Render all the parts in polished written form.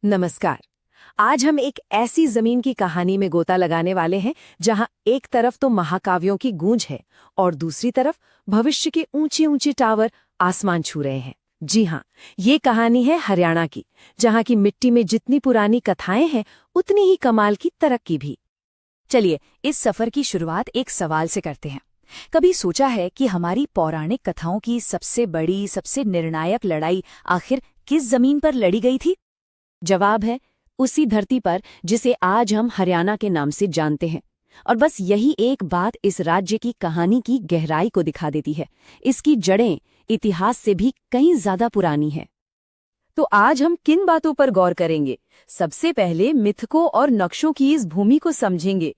नमस्कार। आज हम एक ऐसी जमीन की कहानी में गोता लगाने वाले हैं जहां एक तरफ तो महाकाव्यों की गूंज है और दूसरी तरफ भविष्य के ऊंचे ऊंचे टावर आसमान छू रहे हैं। जी हाँ, ये कहानी है हरियाणा की, जहां की मिट्टी में जितनी पुरानी कथाएं हैं उतनी ही कमाल की तरक्की भी। चलिए इस सफर की शुरुआत एक सवाल से करते हैं। कभी सोचा है कि हमारी पौराणिक कथाओं की सबसे बड़ी, सबसे निर्णायक लड़ाई आखिर किस जमीन पर लड़ी गई थी? जवाब है उसी धरती पर जिसे आज हम हरियाणा के नाम से जानते हैं। और बस यही एक बात इस राज्य की कहानी की गहराई को दिखा देती है। इसकी जड़ें इतिहास से भी कहीं ज्यादा पुरानी हैं। तो आज हम किन बातों पर गौर करेंगे? सबसे पहले मिथकों और नक्शों की इस भूमि को समझेंगे,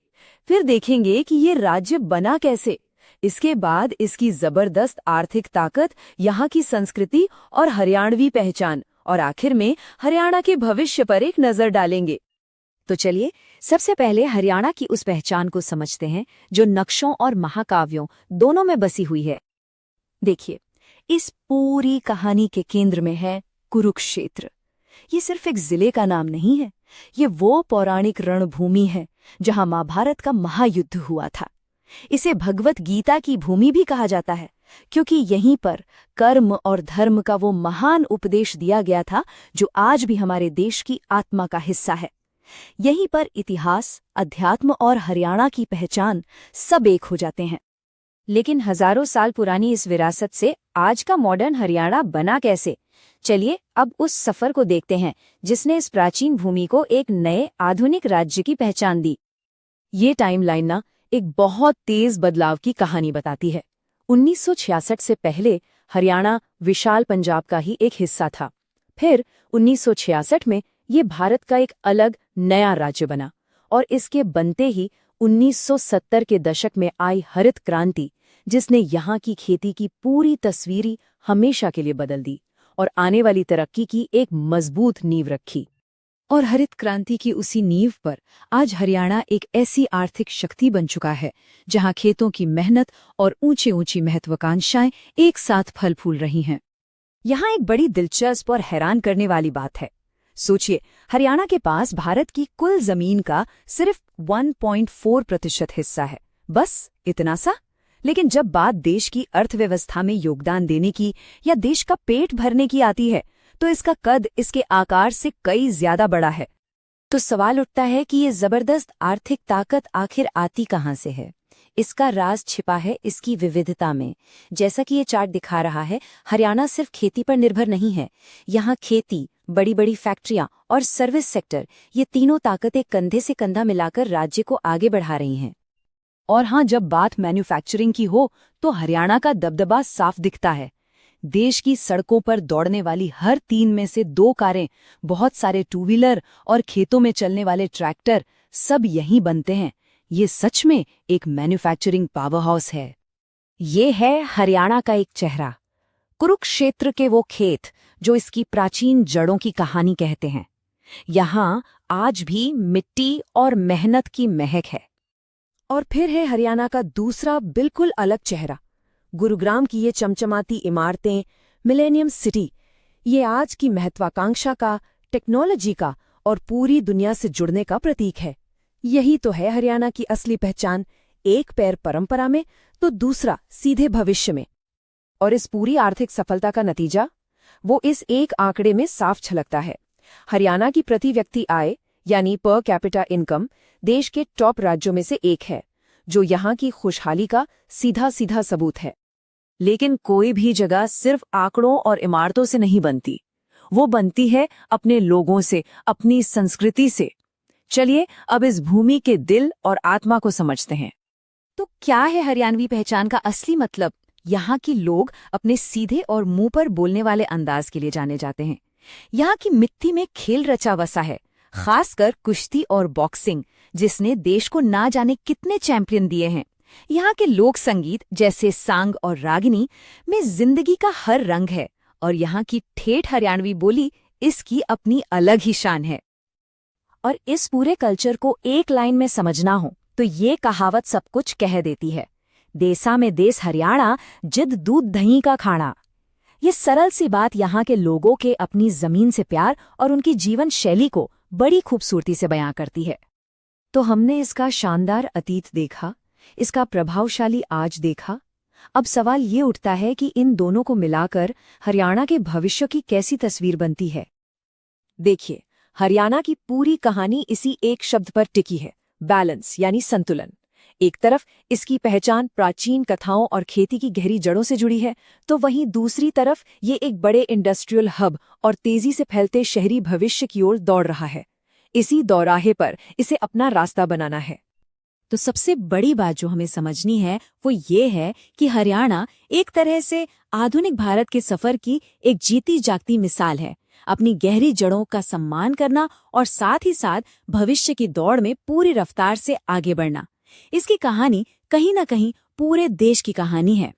फिर देखेंगे कि ये राज्य बना कैसे। इसके बाद इसकी जबरदस्त आर्थिक ताकत, यहाँ की संस्कृति और हरियाणवी पहचान, और आखिर में हरियाणा के भविष्य पर एक नजर डालेंगे। तो चलिए सबसे पहले हरियाणा की उस पहचान को समझते हैं जो नक्शों और महाकाव्यों दोनों में बसी हुई है। देखिए, इस पूरी कहानी के केंद्र में है कुरुक्षेत्र। ये सिर्फ एक जिले का नाम नहीं है, ये वो पौराणिक रणभूमि है जहां महाभारत का महायुद्ध हुआ था। इसे भगवत गीता की भूमि भी कहा जाता है, क्योंकि यहीं पर कर्म और धर्म का वो महान उपदेश दिया गया था जो आज भी हमारे देश की आत्मा का हिस्सा है। यहीं पर इतिहास, अध्यात्म और हरियाणा की पहचान सब एक हो जाते हैं। लेकिन हजारों साल पुरानी इस विरासत से आज का मॉडर्न हरियाणा बना कैसे? चलिए अब उस सफर को देखते हैं जिसने इस प्राचीन भूमि को एक नए आधुनिक राज्य की पहचान दी। ये टाइमलाइन ना एक बहुत तेज बदलाव की कहानी बताती है। 1966 से पहले हरियाणा विशाल पंजाब का ही एक हिस्सा था। फिर 1966 में ये भारत का एक अलग नया राज्य बना, और इसके बनते ही 1970 के दशक में आई हरित क्रांति, जिसने यहाँ की खेती की पूरी तस्वीर हमेशा के लिए बदल दी और आने वाली तरक्की की एक मजबूत नींव रखी। और हरित क्रांति की उसी नींव पर आज हरियाणा एक ऐसी आर्थिक शक्ति बन चुका है जहां खेतों की मेहनत और ऊंची ऊंची महत्वाकांक्षाएं एक साथ फल फूल रही हैं। यहाँ एक बड़ी दिलचस्प और हैरान करने वाली बात है। सोचिए, हरियाणा के पास भारत की कुल जमीन का सिर्फ 1.4% हिस्सा है, बस इतना सा। लेकिन जब बात देश की अर्थव्यवस्था में योगदान देने की या देश का पेट भरने की आती है, तो इसका कद इसके आकार से कई ज्यादा बड़ा है। तो सवाल उठता है कि ये जबरदस्त आर्थिक ताकत आखिर आती कहाँ से है? इसका राज छिपा है इसकी विविधता में। जैसा कि ये चार्ट दिखा रहा है, हरियाणा सिर्फ खेती पर निर्भर नहीं है। यहाँ खेती, बड़ी बड़ी फैक्ट्रियां और सर्विस सेक्टर, ये तीनों ताकतें कंधे से कंधा मिलाकर राज्य को आगे बढ़ा रही हैं। और हाँ, जब बात मैन्युफैक्चरिंग की हो तो हरियाणा का दबदबा साफ दिखता है। देश की सड़कों पर दौड़ने वाली हर 3 में से 2 कारें, बहुत सारे टू व्हीलर और खेतों में चलने वाले ट्रैक्टर सब यहीं बनते हैं। ये सच में एक मैन्युफैक्चरिंग पावर हाउस है। ये है हरियाणा का एक चेहरा, कुरुक्षेत्र के वो खेत जो इसकी प्राचीन जड़ों की कहानी कहते हैं। यहाँ आज भी मिट्टी और मेहनत की महक है। और फिर है हरियाणा का दूसरा बिल्कुल अलग चेहरा, गुरुग्राम की ये चमचमाती इमारतें, मिलेनियम सिटी। ये आज की महत्वाकांक्षा का, टेक्नोलॉजी का और पूरी दुनिया से जुड़ने का प्रतीक है। यही तो है हरियाणा की असली पहचान, एक पैर परंपरा में तो दूसरा सीधे भविष्य में। और इस पूरी आर्थिक सफलता का नतीजा वो इस एक आंकड़े में साफ झलकता है। हरियाणा की प्रति व्यक्ति आय यानी पर कैपिटा इनकम देश के टॉप राज्यों में से एक है, जो यहाँ की खुशहाली का सीधा सीधा सबूत है। लेकिन कोई भी जगह सिर्फ आंकड़ों और इमारतों से नहीं बनती, वो बनती है अपने लोगों से, अपनी संस्कृति से। चलिए अब इस भूमि के दिल और आत्मा को समझते हैं। तो क्या है हरियाणवी पहचान का असली मतलब? यहाँ के लोग अपने सीधे और मुंह पर बोलने वाले अंदाज के लिए जाने जाते हैं। यहाँ की मिट्टी में खेल रचा बसा है, खासकर कुश्ती और बॉक्सिंग, जिसने देश को ना जाने कितने चैंपियन दिए हैं। यहाँ के लोक संगीत जैसे सांग और रागिनी में जिंदगी का हर रंग है, और यहाँ की ठेठ हरियाणवी बोली इसकी अपनी अलग ही शान है। और इस पूरे कल्चर को एक लाइन में समझना हो तो ये कहावत सब कुछ कह देती है, देसा में देस हरियाणा, जिद दूध दही का खाना। ये सरल सी बात यहाँ के लोगों के अपनी जमीन से प्यार और उनकी जीवन शैली को बड़ी खूबसूरती से बयां करती है। तो हमने इसका शानदार अतीत देखा, इसका प्रभावशाली आज देखा। अब सवाल ये उठता है कि इन दोनों को मिलाकर हरियाणा के भविष्य की कैसी तस्वीर बनती है। देखिए, हरियाणा की पूरी कहानी इसी एक शब्द पर टिकी है, बैलेंस यानी संतुलन। एक तरफ इसकी पहचान प्राचीन कथाओं और खेती की गहरी जड़ों से जुड़ी है, तो वहीं दूसरी तरफ ये एक बड़े इंडस्ट्रियल हब और तेजी से फैलते शहरी भविष्य की ओर दौड़ रहा है। इसी दौराहे पर इसे अपना रास्ता बनाना है। तो सबसे बड़ी बात जो हमें समझनी है वो ये है कि हरियाणा एक तरह से आधुनिक भारत के सफर की एक जीती जागती मिसाल है। अपनी गहरी जड़ों का सम्मान करना और साथ ही साथ भविष्य की दौड़ में पूरी रफ्तार से आगे बढ़ना, इसकी कहानी कहीं न कहीं पूरे देश की कहानी है।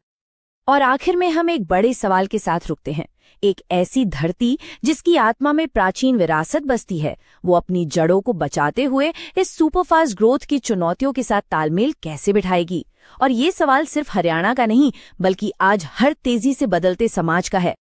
और आखिर में हम एक बड़े सवाल के साथ रुकते हैं। एक ऐसी धरती जिसकी आत्मा में प्राचीन विरासत बसती है, वो अपनी जड़ों को बचाते हुए इस सुपरफास्ट ग्रोथ की चुनौतियों के साथ तालमेल कैसे बिठाएगी? और ये सवाल सिर्फ हरियाणा का नहीं, बल्कि आज हर तेजी से बदलते समाज का है।